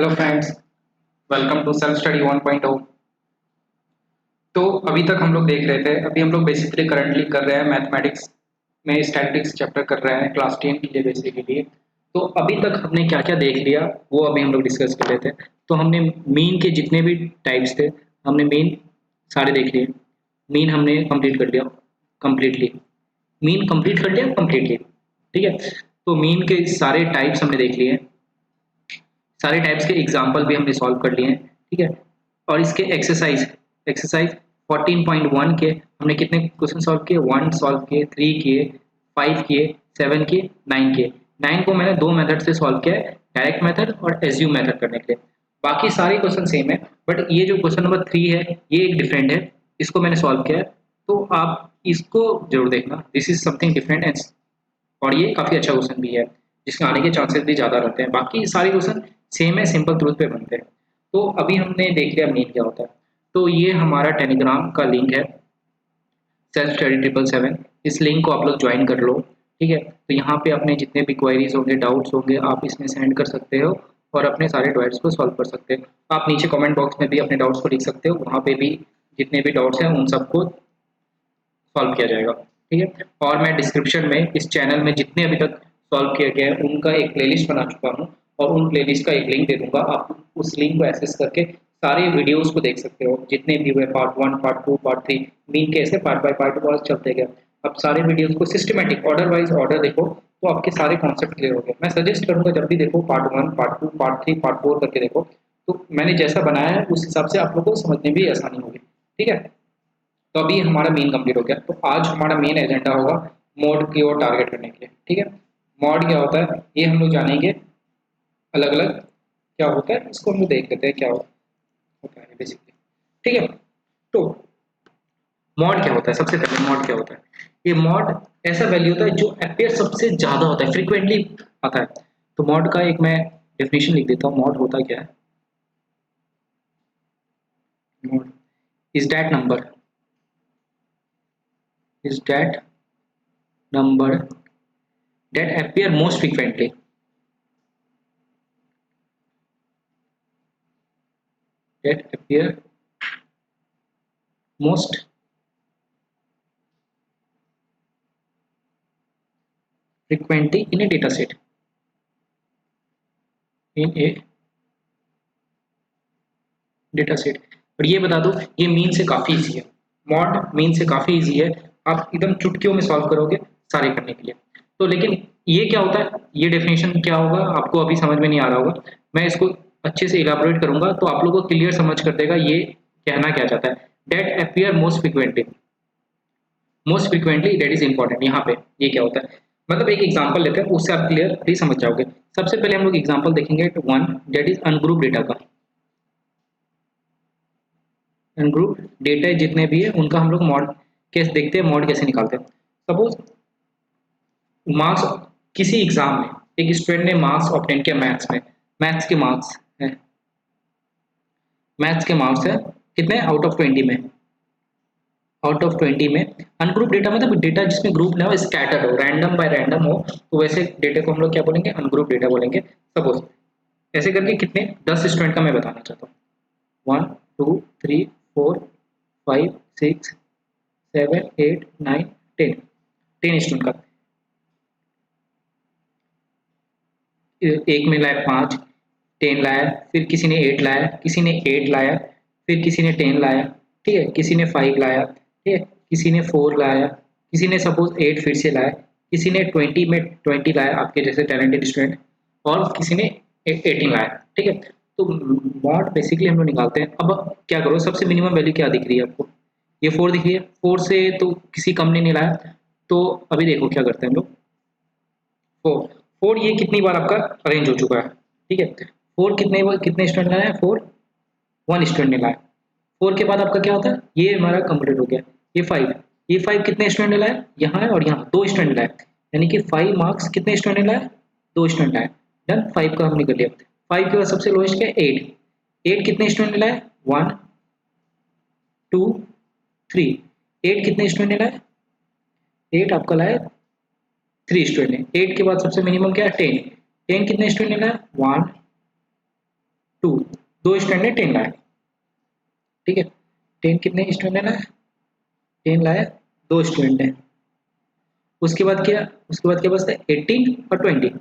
Hello friends, welcome to self study 1.0। तो अभी तक हम लोग देख रहे थे, अभी हम लोग बेसिकली करंटली कर रहे हैं मैथमेटिक्स में स्टैटिस्टिक्स चैप्टर कर रहे हैं क्लास 10 के लिए बेसिकली। तो अभी तक हमने क्या क्या देख लिया वो अभी हम लोग डिस्कस कर रहे थे। तो हमने मीन के जितने भी टाइप्स थे हमने मीन सारे देख लिए। मीन हमने कंप्लीट कर लिया कंप्लीटली। मीन कंप्लीट कर लिया कंप्लीटली, ठीक है। तो मीन के सारे टाइप्स हमने देख लिए, सारे टाइप्स के एग्जाम्पल भी हमने सॉल्व कर लिए हैं, ठीक है। और इसके एक्सरसाइज एक्सरसाइज 14.1 के हमने कितने क्वेश्चन सॉल्व किए, 1 सॉल्व किए, 3 किए, 5 किए, 7 किए, 9 किए। 9 को मैंने दो मेथड से सॉल्व किया है, डायरेक्ट मेथड और एज्यूम मेथड करने के लिए। बाकी सारे क्वेश्चन सेम है, बट ये जो क्वेश्चन नंबर 3 है ये एक डिफरेंट है, इसको मैंने सॉल्व किया है। तो आप इसको जरूर देखना, this is something different and और ये काफ़ी अच्छा क्वेश्चन भी है जिसके आने के चांसेस भी ज़्यादा रहते हैं। बाकी सारे क्वेश्चन सेम है, सिंपल ट्रूथ पे बनते हैं। तो अभी हमने देख लिया मीन क्या होता है। तो ये हमारा टेलीग्राम का लिंक है, सेल्फ स्टडी 777। इस लिंक को आप लोग ज्वाइन कर लो, ठीक है। तो यहाँ पे अपने जितने भी क्वेरीज होंगे, डाउट्स होंगे, आप इसमें सेंड कर सकते हो और अपने सारे डाउट्स को सॉल्व कर सकते हो। आप नीचे कमेंट बॉक्स में भी अपने डाउट्स को लिख सकते हो, वहाँ पे भी जितने भी डाउट्स हैं उन सबको सॉल्व किया जाएगा, ठीक है। और मैं डिस्क्रिप्शन में इस चैनल में जितने अभी तक सॉल्व किया गया है उनका एक प्लेलिस्ट बना चुका हूँ और उन प्लेलिस्ट का एक लिंक दे दूंगा। आप उस लिंक को एक्सेस करके सारे वीडियोस को देख सकते हो, जितने भी हुए पार्ट 1, पार्ट 2, पार्ट 3, मीन के ऐसे पार्ट बाय पार्ट वाइज चलते गए। आप सारे वीडियोस को सिस्टमेटिक ऑर्डर वाइज ऑर्डर देखो तो आपके सारे कॉन्सेप्ट क्लियर हो गए। मैं सजेस्ट करूंगा जब भी देखो पार्ट 1, पार्ट 2, पार्ट 3, पार्ट 4 करके देखो, तो मैंने जैसा बनाया है उस हिसाब से आप लोगों को समझने में भी आसानी होगी, ठीक है। तो अभी हमारा मेन कंप्लीट हो गया। तो आज हमारा मेन एजेंडा होगा मोड की ओर टारगेट करने के लिए, ठीक है। मॉड क्या होता है ये हम लोग जानेंगे, अलग अलग क्या होता है इसको हम लोग देख लेते हैं क्या होता है बेसिकली, ठीक है। तो मॉड क्या होता है, सबसे पहले मॉड क्या होता है। ये मॉड ऐसा वैल्यू होता है जो अपेयर सबसे ज्यादा होता है, फ्रीक्वेंटली आता है। तो मॉड का एक मैं डेफिनेशन लिख देता हूँ। मॉड होता क्या है, mod is that number that appear most frequently that appear most frequently in a data set in a data set। और ये बता दो ये मीन से काफी इजी है, मॉड मीन से काफी इजी है, आप एकदम चुटकियों में सॉल्व करोगे सारे करने के लिए। तो लेकिन ये क्या होता है, ये डेफिनेशन क्या होगा आपको अभी समझ में नहीं आ रहा होगा, मैं इसको अच्छे से इलाबोरेट करूंगा तो आप लोगों को क्लियर समझ कर देगा ये कहना क्या चाहता है। That appear most frequently that is important. यहाँ पे ये क्या होता है, मतलब एक एग्जांपल लेते हैं उससे आप क्लियरली समझ जाओगे। सबसे पहले हम लोग एग्जांपल देखेंगे तो one that is ungroup data का। अनग्रुप डेटा जितने भी है उनका हम लोग मॉड कैसे देखते हैं, मॉड कैसे निकालते हैं। सपोज मार्क्स किसी एग्जाम में एक स्टूडेंट ने मार्क्स ऑब्टेन किया मैथ्स में, मैथ्स के मार्क्स है, मैथ्स के मार्क्स है कितने आउट ऑफ 20 में, आउट ऑफ 20 में। अनग्रुप डेटा मतलब डेटा जिसमें ग्रुप ना हो, स्कैटर हो, रैंडम बाय रैंडम हो, तो वैसे डेटा को हम लोग क्या बोलेंगे, अनग्रुप डेटा बोलेंगे। सपोज ऐसे करके कितने 10 स्टूडेंट का मैं बताना चाहता हूँ, 1 2 3 4 5 6 7 8 9 10, 10 स्टूडेंट का। एक में लाया 5, 10 लाया, फिर किसी ने 8 लाया, किसी ने 8 लाया, फिर किसी ने 10 लाया, ठीक है, किसी ने 5 लाया, ठीक है, किसी ने 4 लाया, किसी ने सपोज 8 फिर से लाया, किसी ने 20 में 20 लाया आपके जैसे टैलेंटेड स्टूडेंट, और किसी ने 18 लाया, ठीक है। तो मॉड बेसिकली हम लोग निकालते हैं। अब क्या करो, सबसे मिनिमम वैल्यू क्या दिख रही है आपको, ये 4 दिख रही है, 4 से तो किसी कम ने नहीं लाया। तो अभी देखो क्या करते हैं हम लोग, 4 4 ये कितनी बार आपका अरेंज हो चुका है, ठीक है। 4 कितने स्टूडेंट लाया है, 4 1 स्टूडेंट ने लाया। 4 के बाद आपका क्या होता है, ये हमारा कंप्लीट हो गया। ये 5, ये 5 कितने स्टूडेंट ने लाया, यहाँ है और यहाँ 2 स्टूडेंट लाया, यानी कि 5 मार्क्स कितने स्टूडेंट ने लाया, 2 स्टूडेंट लाया। डन, 5 का हमने कर लिया। 5 के बाद सबसे लोएस्ट क्या है, 8, 8 कितने स्टूडेंट ने लाया, 1 2 3, 8 कितने स्टूडेंट ने लाया, 8 आपका लाया 3 स्टूडेंट ने। 8 के बाद सबसे मिनिमम क्या है, 10, 10 कितने स्टूडेंट ने लाया, 1 2, 2 स्टूडेंट ने 10 लाया, ठीक है। 10 कितने स्टूडेंट ने लाया? 10 लाया 2 स्टूडेंट ने। उसके बाद क्या, उसके बाद क्या बचता है? 18 और 20।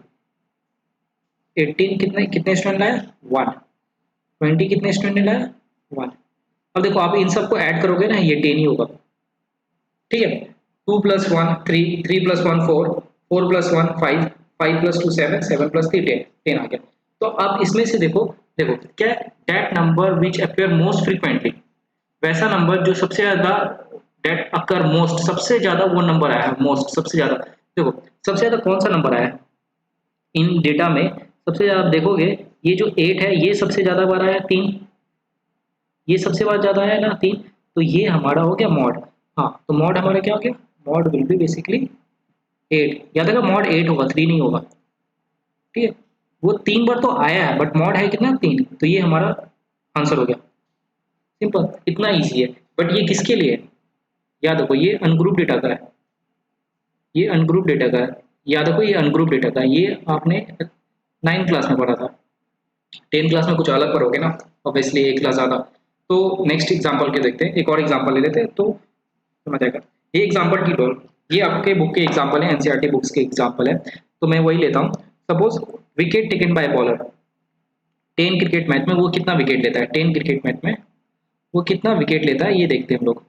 18 कितने कितने स्टूडेंट लाया? 1। 20 कितने स्टूडेंट ने लाया? 1। अब देखो आप इन सबको ऐड करोगे ना, ये 10 ही होगा, ठीक है। 2 + 1 3, 3 + 1 4, 4 + 1 5, 5 + 2 7, 7 + 3 10, 10 आ गया। तो आप इसमें से देखो, देखो क्या, that number which appear most frequently, वैसा नंबर जो सबसे ज्यादा, दैट अकर मोस्ट, सबसे ज्यादा वो नंबर आया है, मोस्ट सबसे ज्यादा। देखो सबसे ज्यादा कौन सा नंबर आया है इन डेटा में? सबसे ज्यादा आप देखोगे, ये जो 8 है ये सबसे ज्यादा बार आया है, 3, ये सबसे बार ज्यादा है ना 3, तो ये हमारा हो गया मॉड। हाँ तो मॉड हमारा क्या हो गया? Mod will be basically 8। याद रखा मॉड 8 होगा, 3 नहीं होगा, ठीक है। वो 3 बार तो आया है बट मॉड है कितना? 3, तो ये हमारा आंसर हो गया। सिंपल, इतना इजी है। बट ये किसके लिए है? याद रखो ये अनग्रुप डेटा का है, ये अनग्रुप डेटा का है। याद रखो ये अनग्रुप डेटा का है, ये आपने 9th क्लास में पढ़ा था। 10th क्लास में कुछ अलग पढ़ोगे ना, ऑब्वियसली एक क्लास ज़्यादा। तो नेक्स्ट एग्जाम्पल के देखते हैं, एक और एग्जाम्पल ले लेते हैं तो समझ आएगा। ये एग्जाम्पल की डोल, ये आपके बुक के एग्जाम्पल है, एनसीईआरटी बुक्स के एग्जाम्पल है, तो मैं वही लेता हूँ। Suppose wicket taken by bowler 10 cricket match में, वो कितना विकेट लेता है 10 क्रिकेट मैच में? वो कितना विकेट लेता है ये देखते हैं हम लोग।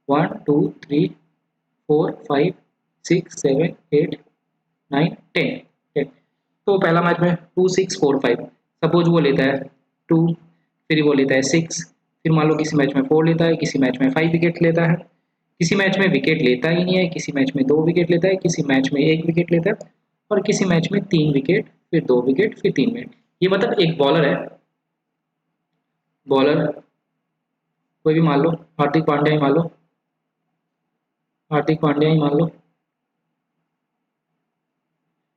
1 2 3 4 5 6 7 8 9 10। तो पहला मैच में 2 6 4 5, सपोज वो लेता है 2, फिर वो लेता है 6, फिर मान लो किसी मैच में 4 लेता है, किसी मैच में 5 विकेट लेता है, किसी मैच में विकेट लेता ही नहीं है, किसी मैच में 2 विकेट लेता है, किसी मैच में 1 विकेट लेता है, और किसी मैच में 3 विकेट, फिर 2 विकेट, फिर 3 विकेट। ये मतलब एक बॉलर है, बॉलर कोई भी मान लो, हार्दिक पांड्या ही मान लो, हार्दिक पांड्या ही मान लो,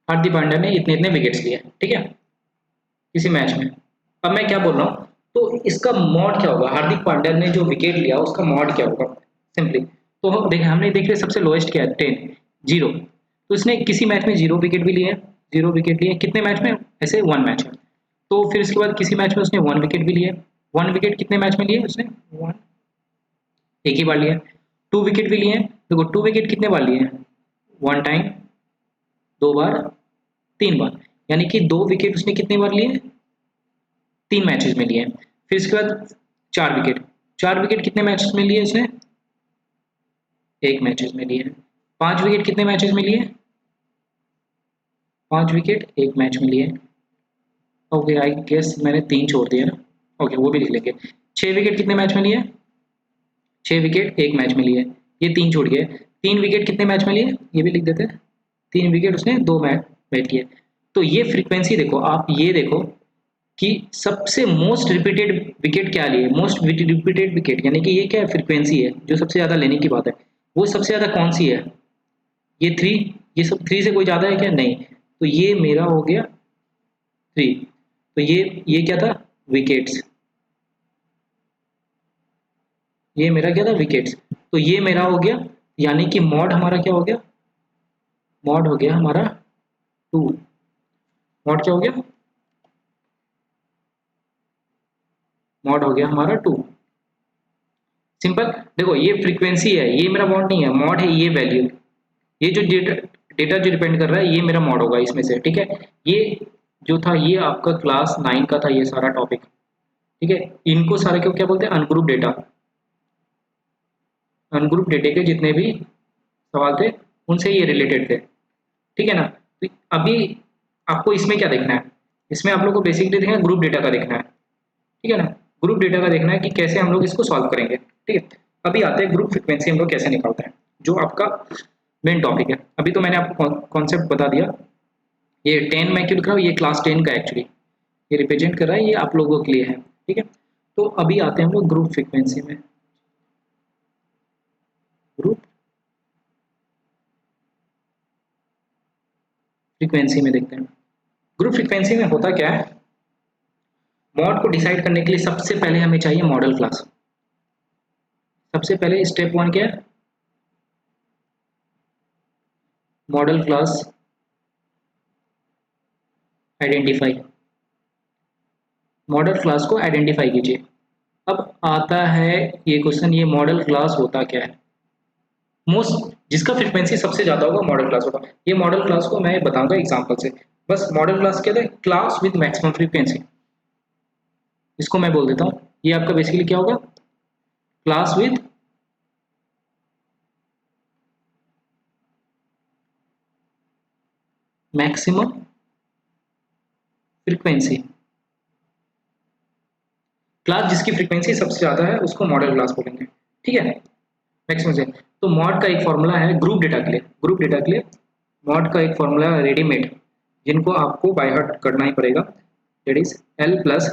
हार्दिक पांड्या ने इतने इतने विकेट्स लिए, ठीक है, किसी मैच में। अब मैं क्या बोल रहा हूँ, तो इसका मॉड क्या होगा? हार्दिक पांड्या ने जो विकेट लिया उसका मॉड क्या होगा? सिंपली तो हम देखें, हमने देख लिया सबसे लोएस्ट क्या है 10, 0। तो इसने किसी मैच में 0 विकेट भी लिए, 0 विकेट लिए कितने मैच में? ऐसे 1 मैच में। तो फिर इसके बाद किसी मैच में उसने 1 विकेट भी लिए, 1 विकेट कितने मैच में लिए उसने? 1, एक ही बार लिया। 2 विकेट भी लिए, देखो 2 विकेट कितने बार लिए? 1 टाइम, 2 बार, 3 बार, यानी कि 2 विकेट उसने कितने बार लिए? 3 मैचेस में लिए। फिर इसके बाद 4 विकेट, 4 विकेट कितने मैचेस में लिए उसने? एक मैचेस में लिए। 5 विकेट कितने मैचेस में लिए? 5 विकेट एक मैच में लिए। ओके आई गेस मैंने 3 छोड़ दिए ना, ओके वो भी लिख लेंगे। 6 विकेट कितने मैच में लिए? 6 विकेट एक मैच में लिए, ये 3 छूट गए। 3 विकेट कितने मैच में लिए? ये भी लिख देते हैं। 3 विकेट उसने 2 मैच बैठ किए। तो ये फ्रीक्वेंसी देखो, आप ये देखो कि सबसे मोस्ट रिपीटेड विकेट क्या लिए, मोस्ट रिपीटेड विकेट, यानी कि ये क्या फ्रीक्वेंसी है जो सबसे ज्यादा लेने की बात है, वो सबसे ज्यादा कौन सी है? ये 3, ये सब 3 से कोई ज्यादा है क्या? नहीं। तो ये मेरा हो गया 3। तो ये क्या था? विकेट्स। ये मेरा क्या था? विकेट्स। तो ये मेरा हो गया, यानी कि मॉड हमारा क्या हो गया? मॉड हो गया हमारा 2। मॉड क्या हो गया? मॉड हो गया हमारा 2। सिंपल। देखो ये फ्रीक्वेंसी है, ये मेरा मॉड नहीं है, मॉड है ये वैल्यू। ये जो डेटा, डेटा जो डिपेंड कर रहा है ये मेरा मॉड होगा इसमें से, ठीक है। ये जो था ये आपका क्लास 9 का था ये सारा टॉपिक, ठीक है। इनको सारे को क्या बोलते हैं? Ungroup data. अनग्रुप डेटा के जितने भी सवाल थे उनसे ये रिलेटेड थे, ठीक है ना। तो अभी आपको इसमें क्या देखना है? इसमें आप लोग को बेसिकली देखना है ग्रुप डेटा का देखना है, ठीक है ना। ग्रुप डेटा का देखना है कि कैसे हम लोग इसको सॉल्व करेंगे, ठीक है। अभी आते हैं ग्रुप फ्रीक्वेंसी हम लोग कैसे निकालते हैं, जो आपका मेन टॉपिक है। अभी तो मैंने आपको कॉन्सेप्ट बता दिया। ये 10 मैं क्यों लिख रहा हूँ, ये क्लास 10 का एक्चुअली ये रिप्रेजेंट कर रहा है, ये आप लोगों के लिए है, ठीक है। तो अभी आते हैं हम लोग ग्रुप फ्रीक्वेंसी में। ग्रुप फ्रीक्वेंसी में देखते हैं। ग्रुप फ्रीक्वेंसी में होता क्या है? मॉड को डिसाइड करने के लिए सबसे पहले हमें चाहिए मॉडल क्लास। सबसे पहले स्टेप 1 क्या है? Model class identify. Model class को आइडेंटिफाई कीजिए। अब आता है ये क्वेश्चन, ये मॉडल क्लास होता क्या है? मोस्ट जिसका फ्रीक्वेंसी सबसे ज़्यादा होगा मॉडल क्लास होगा। ये मॉडल क्लास को मैं बताऊंगा एग्जांपल से। बस मॉडल क्लास क्या है? Class with maximum frequency. इसको मैं बोल देता हूँ, ये आपका बेसिकली क्या होगा? Class with maximum frequency. Class जिसकी फ्रीक्वेंसी सबसे ज़्यादा है उसको मॉडल क्लास बोलेंगे, ठीक है? मैक्सिमम से तो मॉड का एक फॉर्मूला है ग्रुप डेटा के लिए। ग्रुप डेटा के लिए मॉड का एक फॉर्मूला है रेडीमेड, जिनको आपको बाय हार्ट करना ही पड़ेगा। That is L plus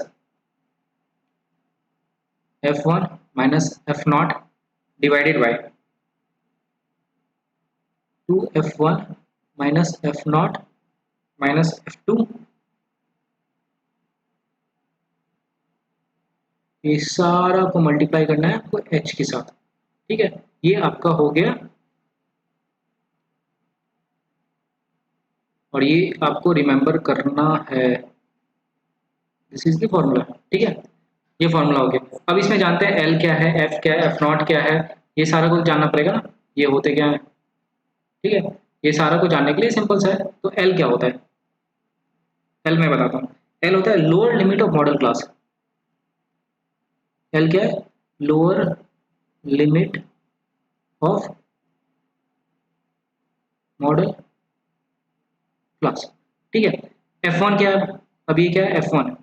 F one minus F not divided by two F one minus F not minus F two. ये सारा को मल्टीप्लाई करना है आपको एच के साथ, ठीक है? ये आपका हो गया, और ये आपको रिमेंबर करना है। दिस इज द फॉर्मूला, ठीक है? ये फॉर्मूला हो गया। अब इसमें जानते हैं एल क्या है, एफ क्या है, एफ नॉट क्या है। ये सारा कुछ जानना पड़ेगा ना, ये होते क्या है, ठीक है? ये सारा कुछ जानने के लिए सिंपल सा है। तो एल क्या होता है? एल मैं बताता हूँ। एल होता है lower limit of model class. L क्या है? Lower limit of model class, ठीक है? एफ वन क्या है? अब ये क्या है? F one.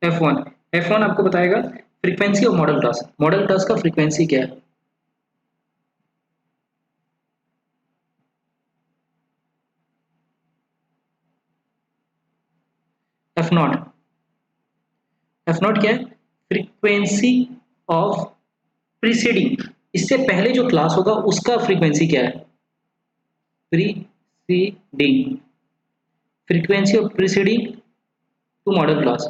F one, F one आपको बताएगा frequency of model class. Model class का फ्रीक्वेंसी क्या है? F not. एफ नॉट क्या है? फ्रीक्वेंसी ऑफ प्रीसीडिंग, इससे पहले जो क्लास होगा उसका फ्रीक्वेंसी क्या है? Preceding, frequency of preceding to model class.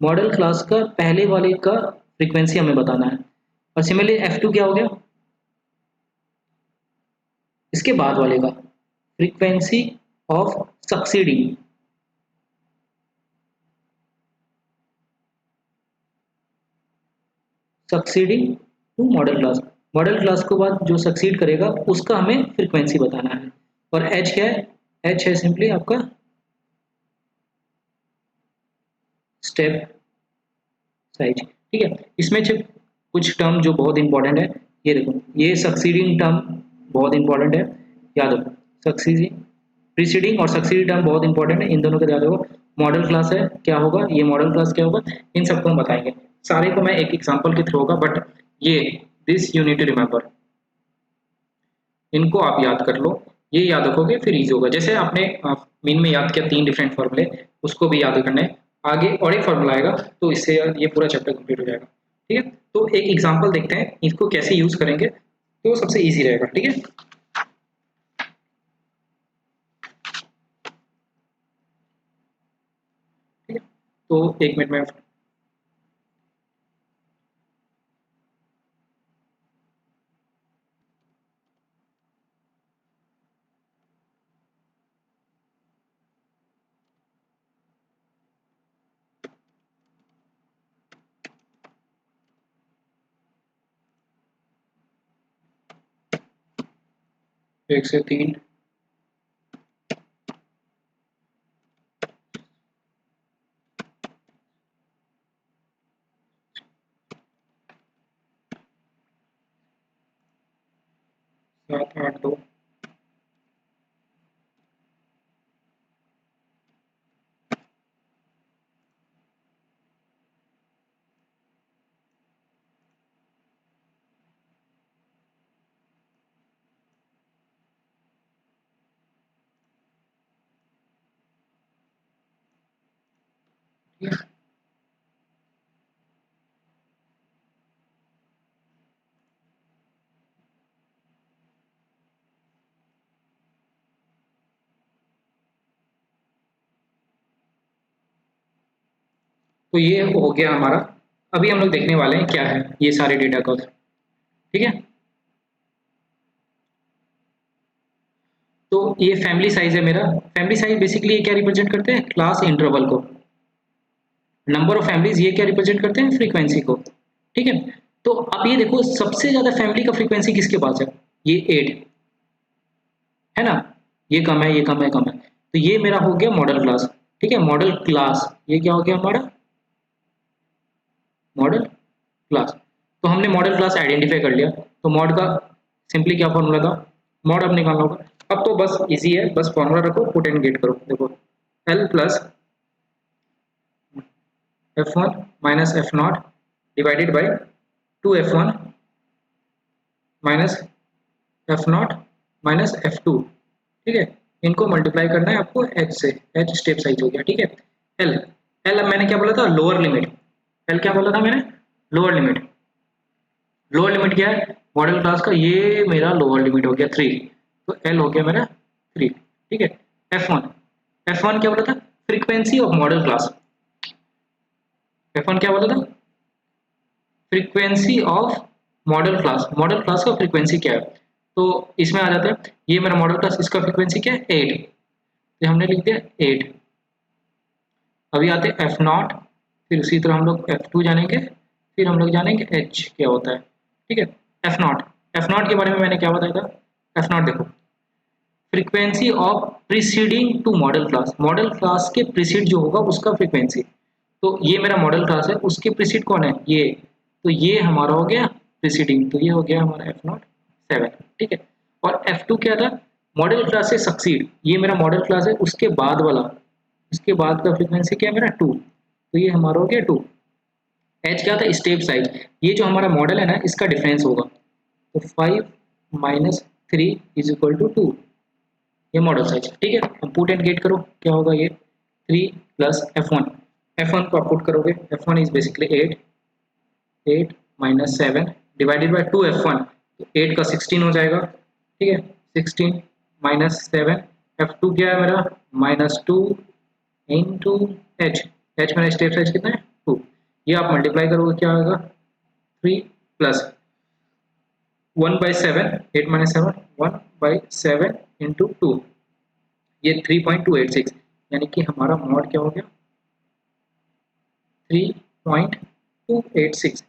Model class का पहले वाले का फ्रीक्वेंसी हमें बताना है। और सिमिलरली एफ टू क्या हो गया? इसके बाद वाले का frequency of succeeding, succeeding to model class. Model class के बाद जो सक्सीड करेगा उसका हमें फ्रीक्वेंसी बताना है। और एच क्या है? एच है सिंपली आपका स्टेप साइज, ठीक है? इसमें जो कुछ टर्म जो बहुत इंपॉर्टेंट है, ये देखो, ये सक्सीडिंग टर्म बहुत इंपॉर्टेंट है, याद रखो। सक्सीडिंग, प्रीसीडिंग और सक्सीडिंग टर्म बहुत इंपॉर्टेंट है, इन दोनों का याद रखो। मॉडल क्लास है क्या होगा, ये मॉडल क्लास क्या होगा, इन सबको हम बताएंगे। सारे को मैं एक एग्जांपल के थ्रू होगा, बट ये this you need to remember, इनको आप याद कर लो। ये याद रखोगे फिर इजी होगा। जैसे आपने मीन में याद किया तीन डिफरेंट फॉर्मूले, उसको भी याद करना है। आगे और एक फॉर्मूला आएगा तो इससे ये पूरा चैप्टर कंप्लीट हो जाएगा, ठीक है? तो एक एग्जांपल देखते हैं, इसको कैसे यूज करेंगे तो सबसे इजी रहेगा, ठीक है? ठीक है, तो एक मिनट में। एक से तीन, सात आठ दो, ठीक है? तो ये हो गया हमारा। अभी हम लोग देखने वाले हैं क्या है ये सारे डेटा का, ठीक है? तो ये फैमिली साइज है मेरा। फैमिली साइज बेसिकली ये क्या रिप्रेजेंट करते हैं? क्लास इंटरवल को। नंबर ऑफ फैमिलीज ये क्या रिप्रेजेंट करते हैं, फ्रीक्वेंसी को, ठीक है। तो आप ये देखो सबसे ज्यादा फैमिली का फ्रीक्वेंसी किसके पास है, ये 8 है ना, ये कम है, ये कम है, कम है, तो ये मेरा हो गया मॉडल क्लास, ठीक है। मॉडल क्लास ये क्या हो गया हमारा, मॉडल क्लास। तो हमने मॉडल क्लास आइडेंटिफाई कर लिया, तो मॉड का सिंपली क्या फॉर्मूला था, मॉड अब निकालना होगा। अब तो बस इजी है, बस फॉर्मूला रखो, पुट एंड गेट करो, देखो L plus F1 minus F not divided by 2F1 minus F not minus F2, ठीक है। इनको मल्टीप्लाई करना है आपको h से, h स्टेप साइज हो गया, ठीक है। एल, एल अब मैंने क्या बोला था, लोअर लिमिट, एल क्या बोला था मैंने, लोअर लिमिट। लोअर लिमिट क्या है मॉडल क्लास का, ये मेरा लोअर लिमिट हो गया 3, तो एल हो गया मेरा 3, ठीक है। F1, F1 क्या बोला था, frequency of model class, F1 क्या बोला था, frequency of model class, model class का फ्रीक्वेंसी क्या है, तो इसमें आ जाता है, ये मेरा मॉडल क्लास, इसका फ्रीक्वेंसी क्या है 8, तो हमने लिख दिया 8। अभी आते हैं एफ नॉट, फिर उसी तरह हम लोग F2 जानेंगे, फिर हम लोग जानेंगे H क्या होता है, ठीक है। एफ नॉट, एफ नॉट के बारे में मैंने क्या बताया था, एफ नॉट देखो frequency of preceding to model class, model class के प्रीसीड जो होगा उसका फ्रीक्वेंसी, तो ये मेरा मॉडल क्लास है, उसके प्रीसीड कौन है ये, तो ये हमारा हो गया प्रीसीडिंग, तो ये हो गया हमारा एफ नॉट 7, ठीक है। और F2 क्या था, मॉडल क्लास से सक्सीड, ये मेरा मॉडल क्लास है, उसके बाद वाला, उसके बाद का फ्रीक्वेंसी क्या है मेरा 2, तो ये हमारा हो गया 2। एच क्या था, स्टेप साइज, ये जो हमारा मॉडल है ना इसका डिफरेंस होगा, तो 5 माइनस 3 इज इक्वल टू 2, ये मॉडल साइज, ठीक है। अब पुट एंड गेट करो, क्या होगा ये 3 प्लस F1, F1 को आप पुट करोगे, F1 is basically 8, 8 minus 7 divided by 2F1, तो 8 का 16 हो जाएगा, ठीक है। 16 माइनस 7, F2 क्या है मेरा, माइनस 2 इंटू एच, एच मेरा स्टेप साइज कितना है 2, ये आप मल्टीप्लाई करोगे क्या आएगा 3 प्लस 1/7, 8 माइनस 7 1/7 इंटू 2, ये 3.286, यानी कि हमारा मॉड क्या हो गया 3.286,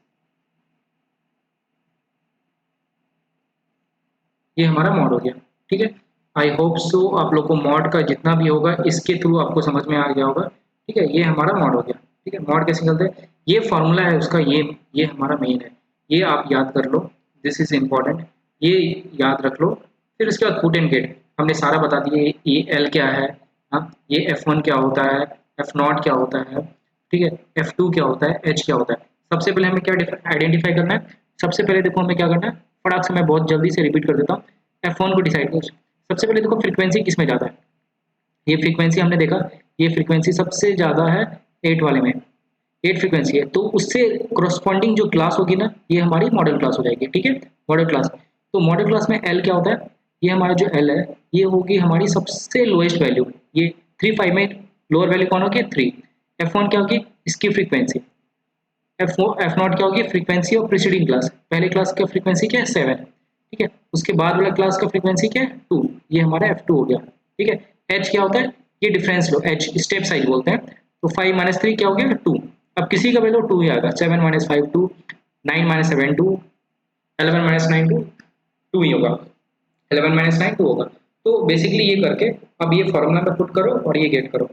ये हमारा मॉड हो गया, ठीक है। आई होप सो आप लोग को मॉड का जितना भी होगा इसके थ्रू आपको समझ में आ गया होगा, ठीक है। ये हमारा मॉड हो गया, ठीक है। मॉड कैसे निकलते हैं, ये फॉर्मूला है उसका, ये हमारा मेन है, ये आप याद कर लो, दिस इज इम्पोर्टेंट, ये याद रख लो। फिर उसके बाद पुट एंड गेट, हमने सारा बता दिया, ये एल क्या है, हाँ ये F1 क्या होता है, एफ नॉट क्या होता है, ठीक है, F2 क्या होता है, एच क्या होता है। सबसे पहले हमें क्या आइडेंटिफाई करना है, सबसे पहले देखो हमें क्या करना है, फटाक से मैं बहुत जल्दी से रिपीट कर देता हूँ, F1 को डिसाइड करो। सबसे पहले देखो फ्रीक्वेंसी किस में ज़्यादा है, ये फ्रीक्वेंसी हमने देखा, ये फ्रीक्वेंसी सबसे ज़्यादा है 8 वाले में, 8 फ्रीक्वेंसी है, तो उससे करस्पॉन्डिंग जो क्लास होगी ना ये हमारी मॉडल क्लास हो जाएगी, ठीक है। मॉडल क्लास, तो मॉडल क्लास में एल क्या होता है, ये हमारा जो एल है ये होगी हमारी सबसे लोएस्ट वैल्यू, ये 3 5 में लोअर वैल्यू कौन होगी 3। F1 क्या होगी, इसकी फ्रीक्वेंसी, एफ नॉट क्या होगी, फ्रीक्वेंसी ऑफ प्रीसीडिंग क्लास, पहले क्लास का फ्रीक्वेंसी क्या है 7, ठीक है। उसके बाद वाला क्लास का फ्रीक्वेंसी क्या है 2, ये हमारा F2 हो गया, ठीक है। एच क्या होता है, ये डिफरेंस लो, एच स्टेप साइज बोलते हैं, तो 5 माइनस 3 क्या हो गया 2, अब किसी का वैल्यू 2 ही आएगा, 7 माइनस 5 2, 9 माइनस 7 2, 11 माइनस 9 2, 2 ही होगा, 11 माइनस 9 2 होगा। तो बेसिकली ये करके अब ये फॉर्मूला में पुट करो और ये गेट करो,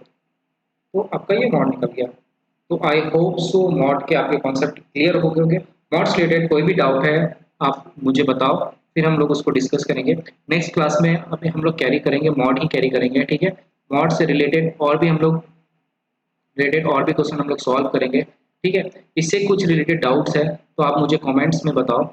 तो आपका ये मॉड निकल गया। तो आई होप सो मॉड के आपके कॉन्सेप्ट क्लियर हो गए होंगे। मॉड से रिलेटेड कोई भी डाउट है आप मुझे बताओ, फिर हम लोग उसको डिस्कस करेंगे। नेक्स्ट क्लास में अभी हम लोग कैरी करेंगे, मॉड ही कैरी करेंगे, ठीक है। मॉड से रिलेटेड और भी क्वेश्चन हम लोग सॉल्व करेंगे, ठीक है। इससे कुछ रिलेटेड डाउट्स है तो आप मुझे कमेंट्स में बताओ,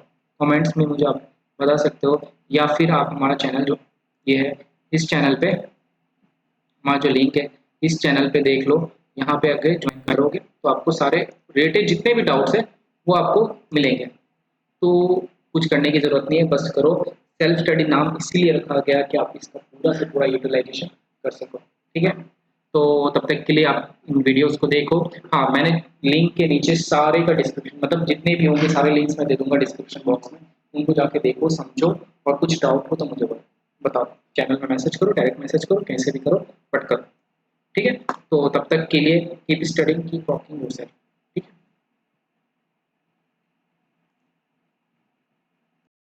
कमेंट्स में मुझे आप बता सकते हो, या फिर आप हमारा चैनल जो ये है इस चैनल पे, हमारा जो लिंक है इस चैनल पे देख लो, यहाँ पे अगर ज्वाइन करोगे तो आपको सारे रिलेटेड जितने भी डाउट्स हैं वो आपको मिलेंगे। तो कुछ करने की ज़रूरत नहीं है, बस करो। सेल्फ स्टडी नाम इसीलिए रखा गया कि आप इसका पूरा से पूरा यूटिलाइजेशन कर सको, ठीक है। तो तब तक के लिए आप इन वीडियोस को देखो। हाँ मैंने लिंक के नीचे सारे का डिस्क्रिप्शन, मतलब जितने भी होंगे सारे लिंक्स मैं दे दूंगा डिस्क्रिप्शन बॉक्स में, उनको जाके देखो समझो, और कुछ डाउट हो तो मुझे बताओ, चैनल में मैसेज करो, डायरेक्ट मैसेज करो, कैसे भी करो बट करो, ठीक है। तो तब तक के लिए keep studying, keep rocking yourself.